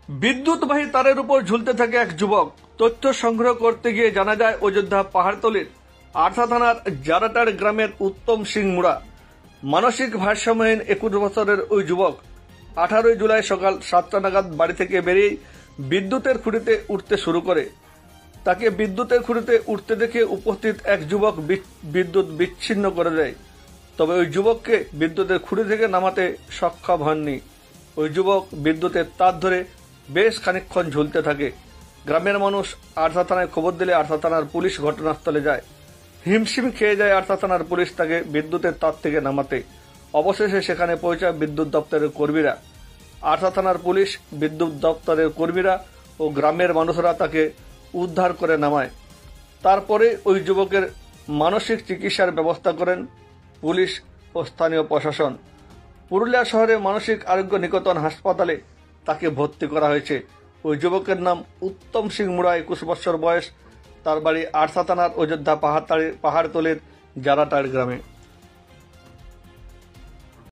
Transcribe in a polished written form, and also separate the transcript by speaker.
Speaker 1: বিদ্যুৎবাহী তারের উপর ঝুলতে থাকে এক যুবক। তথ্য সংগ্রহ করতে গিয়ে জানা যায় অযোধ্যা পাহাড়তলির আরসা থানার জারাটার গ্রামের উত্তম সিং মুড়া। মানসিক ভারসাম্যহীন 21 বছরের ওই যুবক 18 জুলাই সকাল 7টা নাগাদ বাড়ি থেকে বেরিয়ে বিদ্যুতের খুঁটিতে উঠতে শুরু করে। তাকে বিদ্যুতের খুঁটিতে উঠতে দেখে উপস্থিত এক যুবক বিদ্যুৎ বিচ্ছিন্ন করে দেয়। তবে ওই যুবককে বিদ্যুতের খুঁটি থেকে নামাতে সক্ষম হননি। ওই যুবক বিদ্যুতের তার ধরে বেশ খানিকক্ষণ ঝুলতে থাকে। গ্রামের মানুষ আরসা থানায় খবর দিলে আরসা থানার পুলিশ ঘটনাস্থলে যায়। হিমশিম খেয়ে যায় আরসা থানার পুলিশ তাকে বিদ্যুতের তার থেকে নামাতে। অবশেষে সেখানে পৌঁছায় বিদ্যুৎ দপ্তরের কর্মীরা। আরসা থানার পুলিশ, বিদ্যুৎ দপ্তরের কর্মীরা ও গ্রামের মানুষরা তাকে উদ্ধার করে নামায়। তারপরে ওই যুবকের মানসিক চিকিৎসার ব্যবস্থা করেন পুলিশ ও স্থানীয় প্রশাসন। পুরুলিয়া শহরে মানসিক আরোগ্য নিকেতন হাসপাতালে তাকে ভর্তি করা হয়েছে। ওই যুবকের নাম উত্তম সিং মুড়া, 21 বছর বয়স। তার বাড়ি আরসা থানার অযোধ্যা পাহাড়তলির জারাটার গ্রামে।